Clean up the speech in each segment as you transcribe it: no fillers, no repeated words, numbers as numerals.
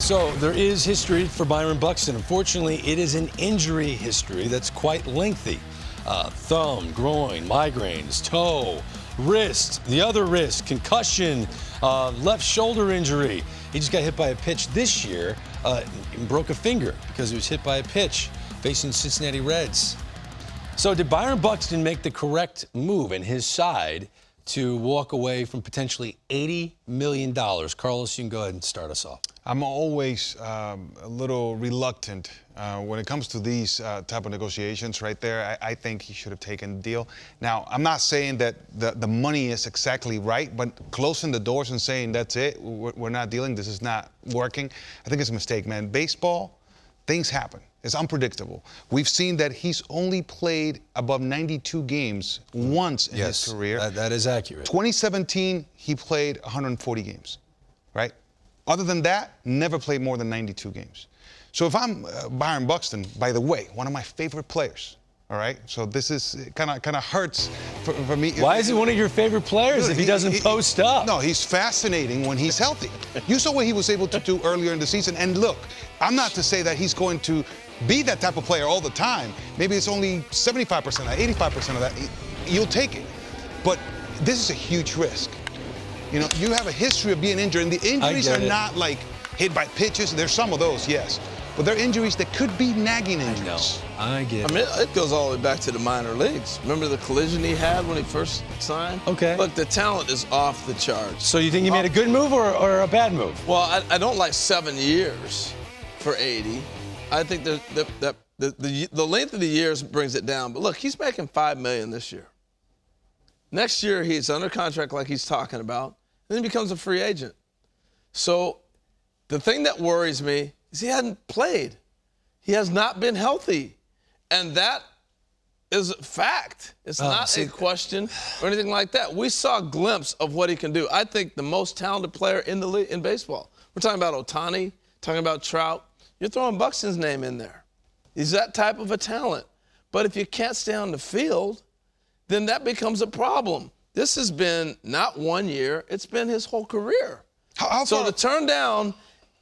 So there is history for Byron Buxton. Unfortunately, it is an injury history that's quite lengthy. Thumb, groin, migraines, toe, wrist, the other wrist, concussion, left shoulder injury. He just got hit by a pitch this year and broke a finger because he was hit by a pitch facing Cincinnati Reds. So did Byron Buxton make the correct move in his side to walk away from potentially $80 million? Carlos, you can go ahead and start us off. I'm always a little reluctant when it comes to these type of negotiations right there. I think he should have taken the deal. Now, I'm not saying that the money is exactly right, but closing the doors and saying that's it, we're not dealing, this is not working, I think it's a mistake, man. Baseball, things happen. It's unpredictable. We've seen that he's only played above 92 games once in his career. That is accurate. 2017, he played 140 games, right? Other than that, never played more than 92 games. So if I'm Byron Buxton, by the way, one of my favorite players, all right? So this is kind of hurts for me. Why is he one of your favorite players if he doesn't post up? No, he's fascinating when he's healthy. You saw what he was able to do earlier in the season. And look, I'm not to say that he's going to be that type of player all the time. Maybe it's only 75% of that, 85% of that. You'll take it. But this is a huge risk. You know, you have a history of being injured, and the injuries are not like hit by pitches. There's some of those, yes. But they're injuries that could be nagging injuries. I get it. I mean, it goes all the way back to the minor leagues. Remember the collision he had when he first signed? Okay. Look, the talent is off the charts. So you think he made a good move or a bad move? Well, I don't like 7 years for 80. I think the length of the years brings it down. But look, he's making $5 million this year. Next year, he's under contract like he's talking about, and then he becomes a free agent. So the thing that worries me is he hadn't played. He has not been healthy. And that is a fact. It's not a question or anything like that. We saw a glimpse of what he can do. I think the most talented player in the league, in baseball. We're talking about Ohtani, talking about Trout. You're throwing Buxton's name in there. He's that type of a talent. But if you can't stay on the field, then that becomes a problem. This has been not 1 year, it's been his whole career. So to turn down,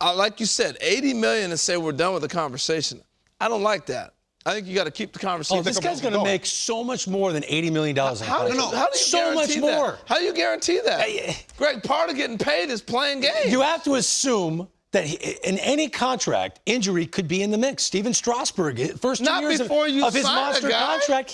like you said, $80 million and say we're done with the conversation, I don't like that. I think you got to keep the conversation. Oh, this guy's going to make so much more than $80 million. How do you so much guarantee more. That? How do you guarantee that? Greg, part of getting paid is playing games. You have to assume that in any contract, injury could be in the mix. Steven Strasburg, first 2 years of his monster contract,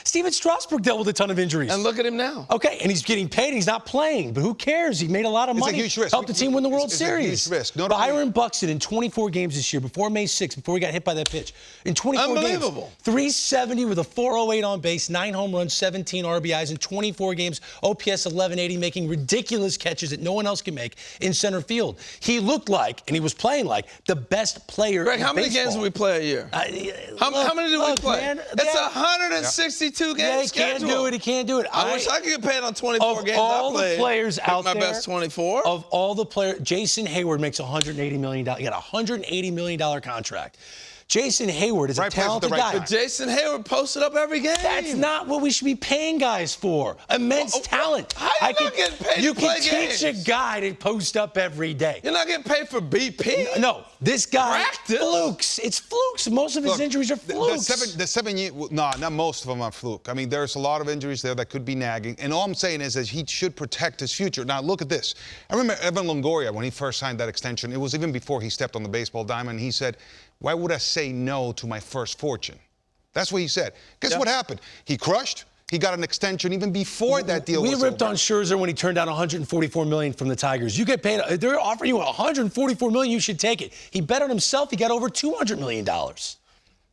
Steven Strasburg dealt with a ton of injuries. And look at him now. Okay, and he's getting paid, and he's not playing, but who cares? He made a lot of money. It's a huge risk. Helped the team win the World Series. It's a huge risk. Byron Buxton in 24 games this year, before May 6th, before he got hit by that pitch. In 24 Unbelievable. games, 370 with a 408 on base, 9 home runs, 17 RBIs in 24 games, OPS 1180, making ridiculous catches that no one else can make in center field. He looked like, and he was playing like, the best player Greg, in how many baseball. games do we play a year? How many do we play? Man, it's 162 games scheduled. He can't do it. I wish I could get paid on 24 games all I played. The players out my there, best 24. Of all the players, Jason Hayward makes $180 million. He got a $180 million contract. Jason Hayward is a talented guy. But Jason Hayward posted up every game. That's not what we should be paying guys for. Immense talent. How you not getting paid You to play can games? teach a guy to post up every day. You're not getting paid for BP? No, this guy, Practice? flukes. It's flukes. Most of his injuries are flukes. The 7 years, no, not most of them are fluke. I mean, there's a lot of injuries there that could be nagging. And all I'm saying is that he should protect his future. Now, look at this. I remember Evan Longoria, when he first signed that extension, it was even before he stepped on the baseball diamond, he said, why would I say no to my first fortune? That's what he said. Guess what happened? He crushed. He got an extension even before that deal was over. We ripped on Scherzer when he turned down $144 million from the Tigers. You get paid. They're offering you $144 million. You should take it. He bet on himself. He got over $200 million.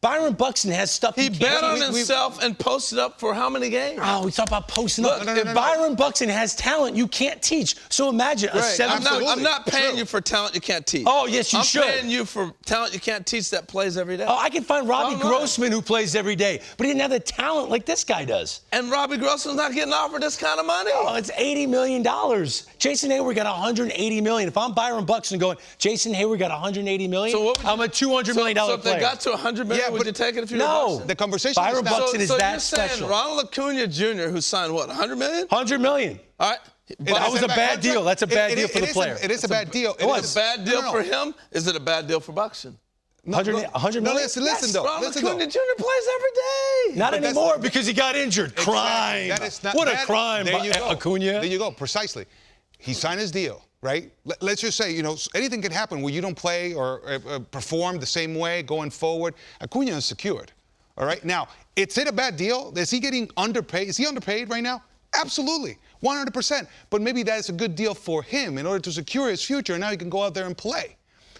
Byron Buxton has stuff he bet on himself and posted up for how many games? Oh, we talk about posting up. If Byron Buxton has talent, you can't teach. So imagine a 7-foot. I'm not paying you for talent you can't teach. Oh, yes, you should. I'm paying you for talent you can't teach that plays every day. Oh, I can find Robbie Grossman who plays every day, but he didn't have the talent like this guy does. And Robbie Grossman's not getting offered this kind of money. Oh, it's $80 million. Jason Hayward got $180 million. If I'm Byron Buxton going, Jason Hayward got $180 million, so I'm a $200 million player. So if they got to $100 million, would you take it if you're No, the conversation Byron Buxton is that special. So you're saying Ronald Acuna Jr., who signed what, $100 million? $100 million. All right, That was a bad deal. That's a bad deal for the player. It is a bad deal. It was a bad deal for him. Is it a bad deal for Buxton? 100 million? Listen though. Ronald Listen though. Acuna Jr. plays every day. Not anymore because he got injured. Crime. That is not, what a crime, there you go. Acuna. There you go. Precisely. He signed his deal, right? Let's just say, anything can happen where you don't play or perform the same way going forward. Acuna is secured. All right. Now, is it a bad deal? Is he getting underpaid? Is he underpaid right now? Absolutely. 100%. But maybe that's a good deal for him in order to secure his future. And now he can go out there and play.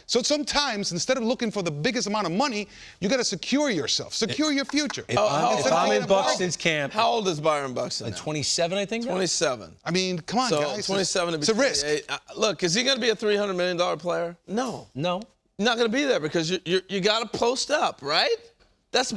So sometimes, instead of looking for the biggest amount of money, you got to secure yourself, secure your future. If I'm in Buxton's camp. How old is Byron Buxton? 27, I think. 27. I mean, come on, guys. 27 to be it's a risk. Look, is he going to be a $300 million player? No. No. You're not going to be there because you got to post up, right? That's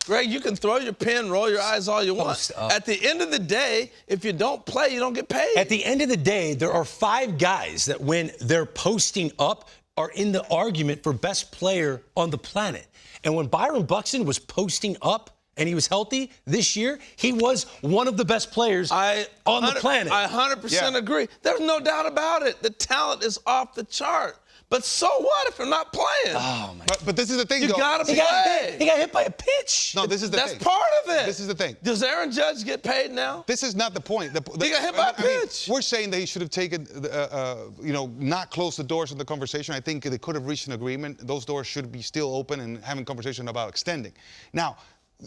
Greg, you can throw your pen, roll your eyes all you want. At the end of the day, if you don't play, you don't get paid. At the end of the day, there are 5 guys that when they're posting up are in the argument for best player on the planet. And when Byron Buxton was posting up and he was healthy this year, he was one of the best players on the planet. I 100% agree. There's no doubt about it. The talent is off the chart. But so what if you're not playing? Oh, my But this is the thing, You though. got to He got hit by a pitch. No, this is the thing. That's part of it. This is the thing. Does Aaron Judge get paid now? This is not the point. He got hit by a pitch. We're saying that he should have taken, not closed the doors of the conversation. I think they could have reached an agreement. Those doors should be still open and having conversation about extending. Now,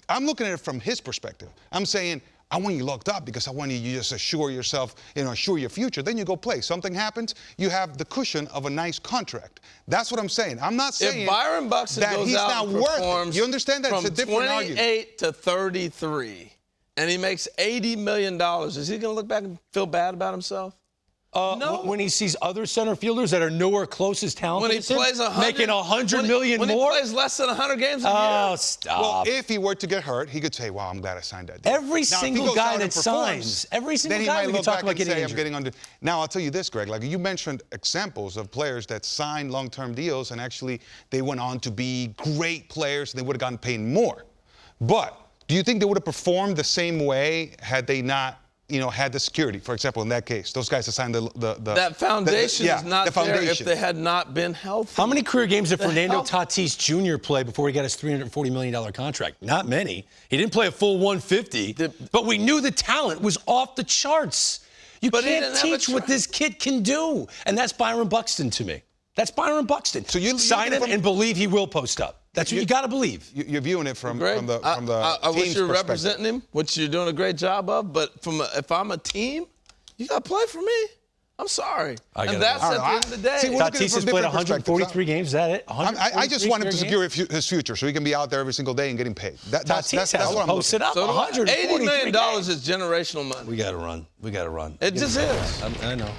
I'm looking at it from his perspective. I'm saying, I want you locked up because I want you to just assure yourself, assure your future. Then you go play. Something happens, you have the cushion of a nice contract. That's what I'm saying. I'm not saying if Byron Buxton that goes he's out not and worth performs it. You understand that? from It's a different argument. 28 to 33, and he makes $80 million, is he going to look back and feel bad about himself? No. When he sees other center fielders that are nowhere close as talented When he as him, plays making $100 million when more. he plays less than 100 games a year. Oh, stop. Well, if he were to get hurt, he could say, "Well, I'm glad I signed that deal." Every Now, if he single goes guy out and that performs, signs, every single then he guy might we look can talk back about and getting say, injured. "I'm getting under." Now, I'll tell you this, Greg. Like you mentioned examples of players that signed long-term deals and actually they went on to be great players and they would have gotten paid more. But do you think they would have performed the same way had they not? Had the security, for example, in that case, those guys assigned that foundation is not there if they had not been healthy. How many career games did Fernando Tatis Jr. play before he got his $340 million contract? Not many. He didn't play a full 150, but we knew the talent was off the charts. You can't teach what this kid can do, and that's Byron Buxton to me. That's Byron Buxton. So you sign him and believe he will post up. That's what you got to believe. You're viewing it from the I wish team's you were perspective. representing him, which you're doing a great job of. But if I'm a team, you got to play for me. I'm sorry. And that's at the end of the day. See, Tatis has played 143 games. Is that it? I just want him to secure his future so he can be out there every single day and getting paid. That's what I'm posted up. So $80 million games. is generational money. We got to run. We got to run. It just is. I know.